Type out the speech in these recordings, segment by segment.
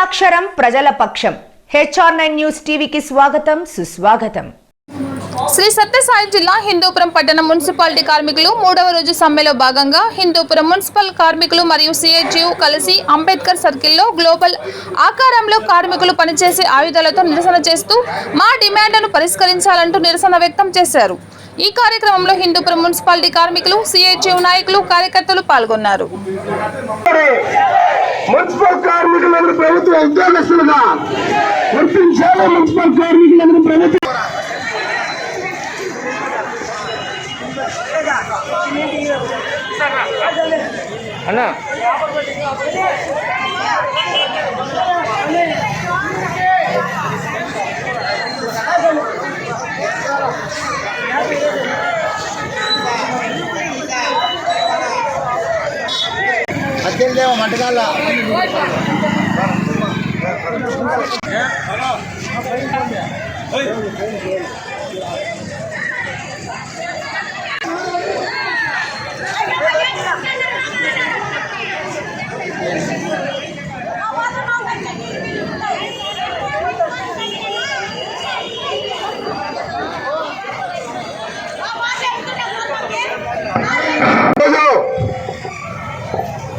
అక్షరం ప్రజల పక్షం. HR9 న్యూస్ టీవీకి స్వాగతం సుస్వాగతం. శ్రీ సత్యసాయి జిల్లా హిందూపురం పట్టణ మున్సిపాలిటీ కార్మికులు 3వ రోజు సమ్మెలో భాగంగా హిందూపురం మున్సిపల్ కార్మికులు మరియు CHU కలిసి అంబేద్కర్ సర్కిల్లో గ్లోబల్ ఆకారంలో కార్మికులు పనిచేసే ఆయుధాలతో నిరసన చేస్తూ మా డిమాండ్లను పరిష్కరించాలంటూ నిరసన వ్యక్తం చేశారు. ఈ కార్యక్రమంలో హిందూపురం మున్సిపాలిటీ కార్మికులు, CHU నాయకులు, కార్యకర్తలు పాల్గొన్నారు. మున్సిపల్ కార్మికులను ప్రభుత్వ ఉద్యోగస్తులుగా గుర్తించాలి. మున్సిపల్ కార్మికులను ప్రభుత్వం అన్నా అద్దెలేమో మంటగాళ్ళ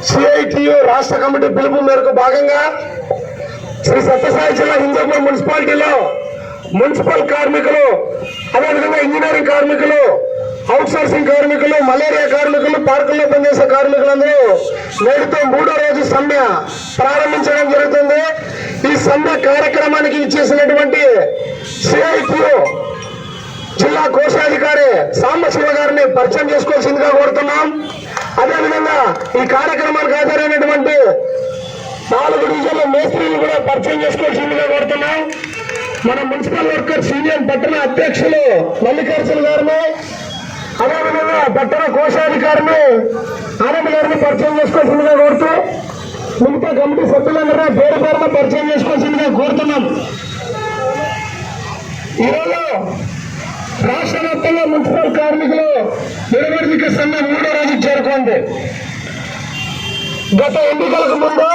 CITU రాష్ట్ర కమిటీ పిలుపు మేరకు భాగంగా శ్రీ సత్యసాయి జిల్లా హిందూపురం మున్సిపాలిటీలో మున్సిపల్ కార్మికులు, అదేవిధంగా ఇంజనీరింగ్ కార్మికులు, అవుట్ సోర్సింగ్ కార్మికులు, మలేరియా కార్మికులు, పార్కుల్లో పనిచేసే కార్మికులందరూ నేటితో 3వ రోజు సమ్మె ప్రారంభించడం జరుగుతుంది. ఈ సమ్మె కార్యక్రమానికి ఇచ్చేసినటువంటి CITU జిల్లా కోశాధికారి సాంబశివ గారిని పరిచయం చేసుకోవాల్సిందిగా కోరుతున్నాం. అదేవిధంగా ఈ కార్యక్రమానికి హాజరైనటువంటి 4 డివిజన్ల మేస్త్రీలు కూడా పరిచయం చేసుకోవాల్సిందిగా కోరుతున్నాం. మన మున్సిపల్ వర్కర్స్ యూనియన్ పట్టణ అధ్యక్షులు మల్లికార్జున గారిని, అదేవిధంగా పట్టణ కోశాధికారిని ఆనంద్ గారిని పరిచయం చేసుకోవాల్సిందిగా కోరుతూ మిగతా కమిటీ సభ్యులందరూ పేరు పేరున పరిచయం చేసుకోవాల్సిందిగా కోరుతున్నాం. ఈరోజు రాష్ట్ర వ్యాప్తంగా మున్సిపల్ కార్మికులు నిరవధిక సమ్మె 3వ రోజు చేరుకుంది. గత ఎన్నికలకు ముందు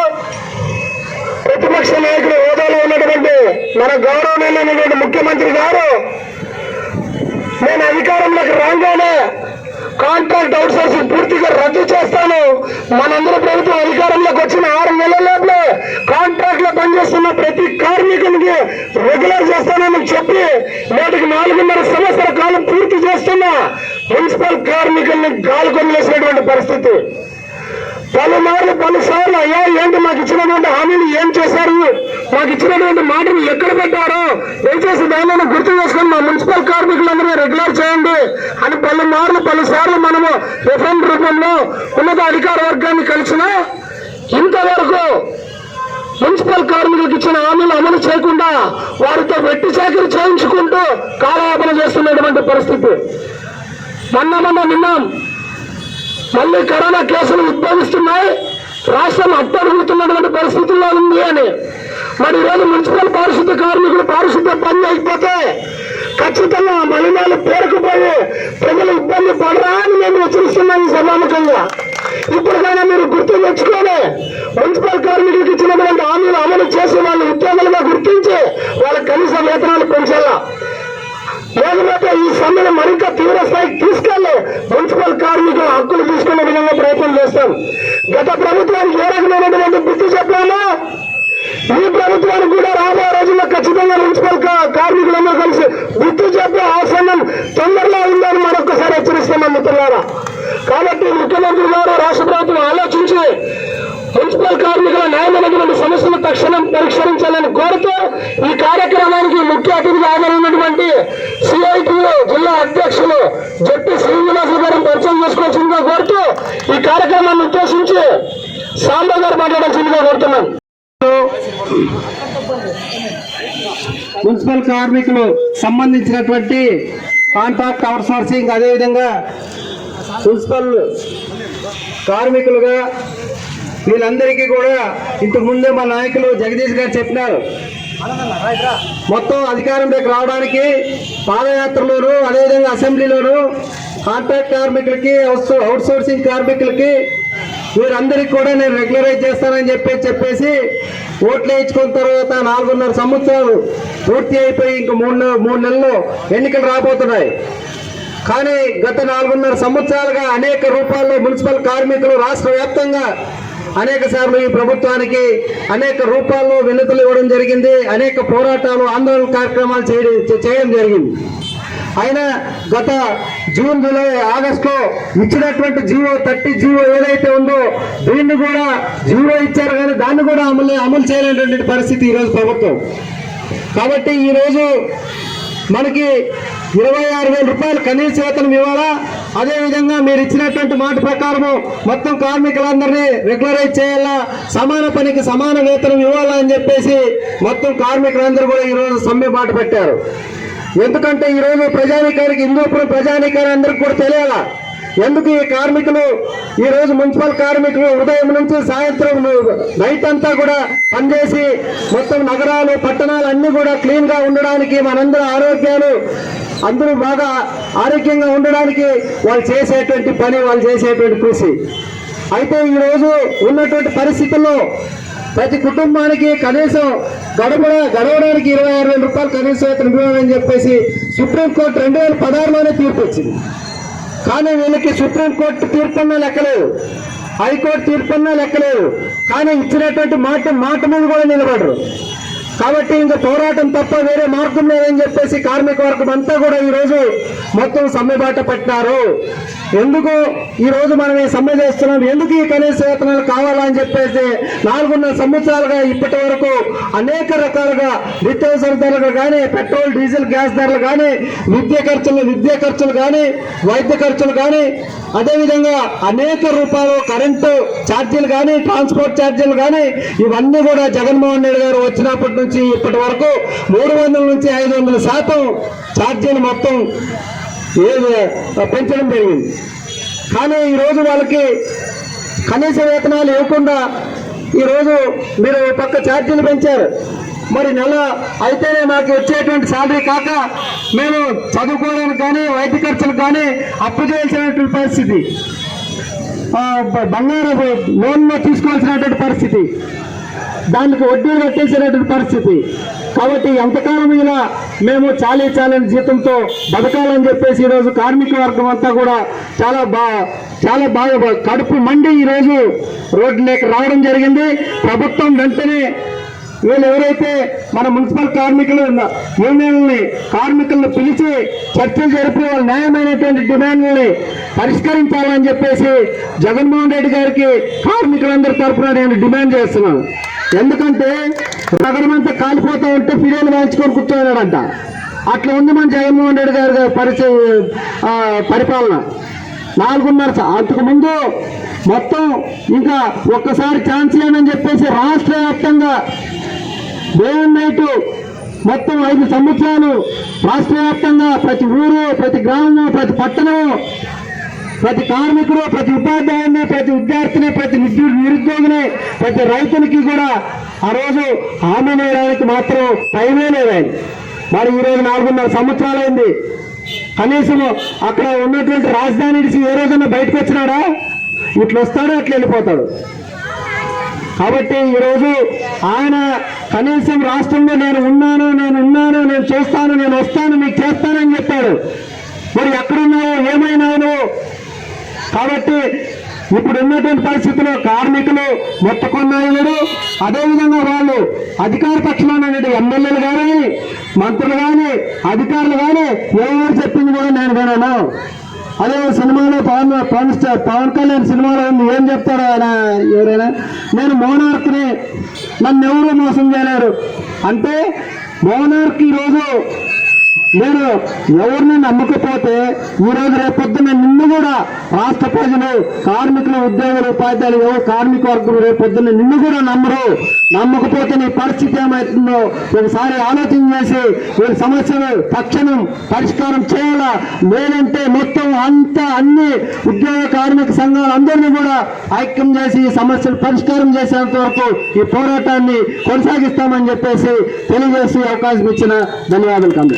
ప్రతిపక్ష నాయకుడు హోదాలో ఉన్నటువంటి మన గౌరవనీయులైనటువంటి ముఖ్యమంత్రి గారు నేను అధికారంలోకి రాగానే కాంట్రాక్ట్ అవుట్ సోర్సింగ్ పూర్తిగా రద్దు చేస్తాను, మనందరూ ప్రభుత్వం అధికారంలోకి వచ్చిన 6 నెలల్లోనే కాంట్రాక్ట్ లో పనిచేస్తున్న ప్రతి కార్మికునికి రెగ్యులర్ చేస్తానని చెప్పి నేటికి 4.5 సంవత్సరాల కాలం పూర్తి చేస్తున్న మున్సిపల్ కార్మికుల్ని గాలికొనిలేసినటువంటి పరిస్థితి. పలుసార్లు అయ్యా ఏంటి మాకు ఇచ్చినటువంటి హామీలు ఏం చేశారు, మాకు ఇచ్చినటువంటి మాటలు ఎక్కడ పెట్టారో దయచేసి దానిలో గుర్తు చేసుకొని మా మున్సిపల్ కార్మికులందరూ రెగ్యులర్ చేయండి అని పలుసార్లు మనము రిఫరెండ్ రూపంలో ఉన్నత అధికార వర్గాన్ని కలిసినా ఇంతవరకు మున్సిపల్ కార్మికులకు ఇచ్చిన హామీలు అమలు చేయకుండా వారితో వెట్టి చాకరీ చేయించుకుంటూ కాలయాపన చేస్తున్నటువంటి పరిస్థితి. మొన్న విన్నాం, మళ్ళీ కరోనా కేసులు ఉద్భవిస్తున్నాయి, రాష్ట్రం అట్టడుగుతున్నటువంటి పరిస్థితుల్లో ఉంది అని. మరి ఈరోజు మున్సిపల్ పారిశుద్ధ్య కార్మికులు పారిశుద్ధ్య పని అయిపోతే ఖచ్చితంగా మలినాలు పేరుకుపోయి ప్రజలు ఇబ్బంది పడరా అని మేము హెచ్చరిస్తున్నాం ఈ సభాముఖంగా. ఇప్పటికైనా మీరు గుర్తు తెచ్చుకొని మున్సిపల్ కార్మికులకు ఇచ్చినటువంటి హామీలు అమలు చేసి వాళ్ళు ఉద్యోగులుగా గుర్తించి వాళ్ళ కనీస వేతనాలు పెంచాలా. లేకపోతే ఈ సమ్మెను మరింత తీవ్ర స్థాయికి తీసుకెళ్లి మున్సిపల్ కార్మికుల హక్కులు తీసుకునే విధంగా ప్రయత్నం చేస్తాం. గత ప్రభుత్వానికి ఏ రకమైనటువంటి బుద్ధి చెప్పామో ఈ ప్రభుత్వానికి కూడా రాబోయే రోజుల్లో ఖచ్చితంగా మున్సిపల్ కార్మికులందరూ కలిసి బుద్ధి చెప్పే ఆసనం తొందరలో ఉందని మరొకసారి హెచ్చరిస్తున్నాం మిత్రులారా. కాబట్టి ముఖ్యమంత్రి గారు, రాష్ట్ర ప్రభుత్వం ఆలోచించి మున్సిపల్ కార్మికుల న్యాయమైనటువంటి సమస్యలు తక్షణం పరిష్కరించాలని కోరుతూ ఈ కార్యక్రమానికి ముఖ్య అతిథిగా హాజరైనటువంటి CITU జిల్లా అధ్యక్షులు జట్టి శ్రీనివాసులు గారిని పరిచయం చేసుకోవాల్సిందిగా కోరుతూ ఈ కార్యక్రమాన్ని ఉద్దేశించి సాంబా గారు మాట్లాడాల్సిందిగా కోరుతున్నాను. మున్సిపల్ కార్మికులు సంబంధించినటువంటి కాంట్రాక్ట్ అవుట్ సోర్సింగ్, అదేవిధంగా మున్సిపల్ కార్మికులుగా వీళ్ళందరికీ కూడా ఇంతకు ముందే మా నాయకులు జగదీష్ గారు చెప్పినారు, మొత్తం అధికారంలోకి రావడానికి పాదయాత్రలోను, అదేవిధంగా అసెంబ్లీలోను కాంట్రాక్ట్ కార్మికులకి, అవుట్ సోర్సింగ్ కార్మికులకి వీరందరికీ కూడా నేను రెగ్యులరైజ్ చేస్తానని చెప్పేసి ఓట్లు వేయించుకున్న తర్వాత 4.5 సంవత్సరాలు పూర్తి అయిపోయి ఇంక 3 నెలల్లో ఎన్నికలు రాబోతున్నాయి. కానీ గత 4.5 సంవత్సరాలుగా అనేక రూపాల్లో మున్సిపల్ కార్మికులు రాష్ట్ర వ్యాప్తంగా అనేక సార్లు ఈ ప్రభుత్వానికి అనేక రూపాల్లో వినతులు ఇవ్వడం జరిగింది. అనేక పోరాటాలు, ఆందోళన కార్యక్రమాలు చేయడం జరిగింది. అయినా గత జూన్, జూలై, ఆగస్టులో ఇచ్చినటువంటి జీవో ఏదైతే ఉందో దీన్ని కూడా జీవో ఇచ్చారు, కానీ దాన్ని కూడా అమలు చేయలేనటువంటి పరిస్థితి ఈరోజు ప్రభుత్వం. కాబట్టి ఈరోజు మనకి 26,000 రూపాయలు కనీస వేతనం ఇవ్వాలా. అదేవిధంగా మీరు ఇచ్చినటువంటి మాట ప్రకారము మొత్తం కార్మికులందరినీ రెగ్యులరైజ్ చేయాలా, సమాన పనికి సమాన వేతనం ఇవ్వాలా అని చెప్పేసి మొత్తం కార్మికులందరూ కూడా ఈరోజు సమ్మె బాట పెట్టారు. ఎందుకంటే ఈరోజు ప్రజానీకానికి, హిందూపురం ప్రజానీకానికి అందరికి కూడా తెలియాలా ఎందుకు ఈ కార్మికులు ఈరోజు మున్సిపల్ కార్మికులు ఉదయం నుంచి సాయంత్రం నైట్ అంతా కూడా పనిచేసి మొత్తం నగరాలు, పట్టణాలు అన్నీ కూడా క్లీన్గా ఉండడానికి, మనందరూ ఆరోగ్యాలు అందరూ బాగా ఆరోగ్యంగా ఉండడానికి వాళ్ళు చేసేటువంటి పని, వాళ్ళు చేసేటువంటి కృషి. అయితే ఈరోజు ఉన్నటువంటి పరిస్థితుల్లో ప్రతి కుటుంబానికి కనీసం గడవడానికి 26,000 రూపాయలు కనీస వేతనం ఇవ్వాలని చెప్పేసి సుప్రీంకోర్టు 2016లోనే తీర్పు వచ్చింది. కానీ వీళ్ళకి సుప్రీంకోర్టు తీర్పున్నా లెక్కలేదు, హైకోర్టు తీర్పున్నా లెక్కలేదు. కానీ ఇచ్చినటువంటి మాట మీద కూడా నిలబడరు. కాబట్టి ఇంకా పోరాటం తప్ప వేరే మార్గం లేదని చెప్పేసి కార్మిక వర్గం అంతా కూడా ఈరోజు మొత్తం సమ్మె బాట పెట్టినారు. ఎందుకు ఈరోజు మనం ఈ సమ్మె చేస్తున్నాం, ఎందుకు ఈ కనీస వేతనాలు కావాలని చెప్పేసి 4.5 సంవత్సరాలుగా ఇప్పటి వరకు అనేక రకాలుగా నిత్యావసర ధరలు కానీ, పెట్రోల్, డీజిల్, గ్యాస్ ధరలు కానీ, విద్య ఖర్చులు కానీ, వైద్య ఖర్చులు కానీ, అదేవిధంగా అనేక రూపాయలు కరెంటు ఛార్జీలు కానీ, ట్రాన్స్పోర్ట్ ఛార్జీలు కానీ, ఇవన్నీ కూడా జగన్మోహన్ రెడ్డి గారు వచ్చినప్పటి నుంచి ఇప్పటి వరకు 300 నుంచి 500% ఛార్జీలు మొత్తం పెంచడం జరిగింది. కానీ ఈరోజు వాళ్ళకి కనీస వేతనాలు ఇవ్వకుండా ఈరోజు మీరు పక్క ఛార్జీలు పెంచారు. మరి నెల అయితేనే మాకు వచ్చేటువంటి శాలరీ కాక మేము చదువుకోవడానికి కానీ, వైద్య ఖర్చులకు కానీ అప్పు చేయాల్సినటువంటి పరిస్థితి, బంగారు లోన్లో తీసుకోవాల్సినటువంటి పరిస్థితి, దానికి వడ్డీలు కట్టేసినటువంటి పరిస్థితి. కాబట్టి ఎంతకాలం ఇలా మేము చాలని జీతంతో బతకాలని చెప్పేసి ఈరోజు కార్మిక వర్గం అంతా కూడా చాలా బాగా కడుపు మండి ఈరోజు రోడ్డులోకి రావడం జరిగింది. ప్రభుత్వం వెంటనే వీళ్ళు ఎవరైతే మన మున్సిపల్ కార్మికులు యూనియన్ని, కార్మికులను పిలిచి చర్చలు జరిపి వాళ్ళ న్యాయమైనటువంటి డిమాండ్లని పరిష్కరించాలని చెప్పేసి జగన్మోహన్ రెడ్డి గారికి కార్మికులందరి తరఫున నేను డిమాండ్ చేస్తున్నాను. ఎందుకంటే నగరం అంతా కాలిపోతా ఉంటే ఫిర్యాదు వాయించుకొని కూర్చోన్నాడంట. అట్లా ఉంది మన జగన్మోహన్ రెడ్డి గారి పరిపాలన. 4.5 అంతకుముందు మొత్తం ఇంకా ఒక్కసారి ఛాన్స్ లేదని చెప్పేసి రాష్ట్ర వ్యాప్తంగా డే అండ్ నైట్ మొత్తం 5 సంవత్సరాలు రాష్ట్ర వ్యాప్తంగా ప్రతి ఊరు, ప్రతి గ్రామము, ప్రతి పట్టణము, ప్రతి కార్మికుడు, ప్రతి ఉపాధ్యాయుని, ప్రతి విద్యార్థిని, ప్రతి నిరుద్యోగిని, ప్రతి రైతులకి కూడా ఆ రోజు హామీ వేయడానికి మాత్రం టైమే లేదండి. మరి ఈరోజు 4.5 సంవత్సరాలైంది. కనీసం అక్కడ ఉన్నటువంటి రాజధాని నుంచి ఏ రోజున్నా బయటకు వచ్చినాడా? ఇట్లా వస్తాడు, అట్లా వెళ్ళిపోతాడు. కాబట్టి ఈరోజు ఆయన కనీసం రాష్ట్రంలో నేను ఉన్నాను, నేను చేస్తాను, నేను వస్తాను, మీకు చేస్తానని చెప్పాడు. మరి ఎక్కడున్నావు, ఏమైనావు నువ్వు? కాబట్టి ఇప్పుడు ఉన్నటువంటి పరిస్థితుల్లో కార్మికులు మొత్తకొన్నాయి. అదేవిధంగా వాళ్ళు అధికార పక్షంలో ఎమ్మెల్యేలు కానీ, మంత్రులు కానీ, అధికారులు కానీ ఎవరు చెప్పింది కూడా నేను విన్నాను. అదే సినిమాలో పవన్ కళ్యాణ్ సినిమాలో ఏం చెప్తాడు ఆయన, ఎవరైనా నేను మోనార్క్ని, నన్ను ఎవరు మోసం చేయలేరు అంటే, మోనార్క్ ఈరోజు నేను ఎవరిని నమ్మకపోతే ఈరోజు రేపొద్దున నిన్ను కూడా రాష్ట్ర ప్రజలు, కార్మికులు, ఉద్యోగులు, ఉపాధ్యాయులు, ఎవరు కార్మిక వర్గం రేపొద్దున నిన్ను కూడా నమ్మరు. నమ్మకపోతే నీ పరిస్థితి ఏమవుతుందో ఒకసారి ఆలోచన చేసి వీళ్ళ సమస్యలు తక్షణం పరిష్కారం చేయాలా. లేదంటే మొత్తం అన్ని ఉద్యోగ కార్మిక సంఘాలు అందరినీ కూడా ఐక్యం చేసి ఈ సమస్యలు పరిష్కారం చేసేంత వరకు ఈ పోరాటాన్ని కొనసాగిస్తామని చెప్పేసి తెలియజేసి అవకాశం ఇచ్చిన ధన్యవాదాలు.